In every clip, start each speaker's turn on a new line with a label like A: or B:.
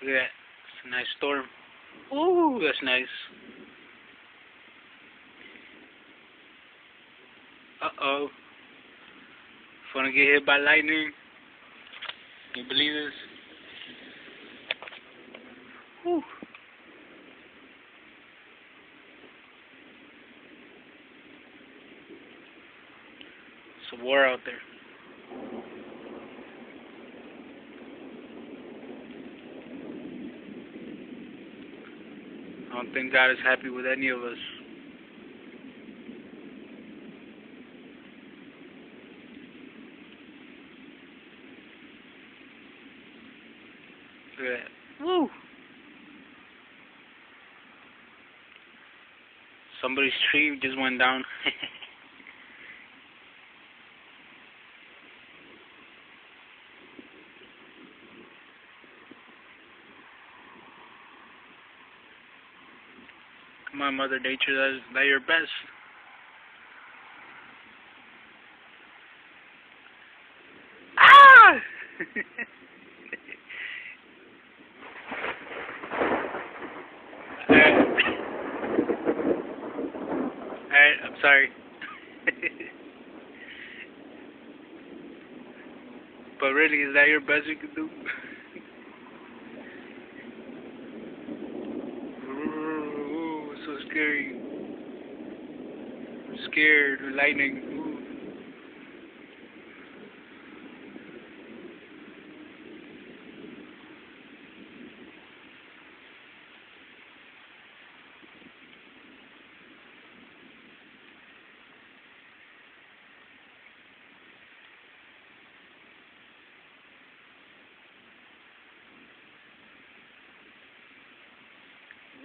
A: Look at that. It's a nice storm. Ooh, that's nice. Uh-oh. Wanna get hit by lightning? Can you believe this? Whew. It's a war out there. I don't think God is happy with any of us. Look at that. Woo! Somebody's tree just went down. Come on, Mother Nature, that's your best. Ah! Alright, I'm sorry. But really, is that your best you can do? Ooh, so scary. I'm scared. Lightning. Ooh.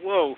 A: Whoa.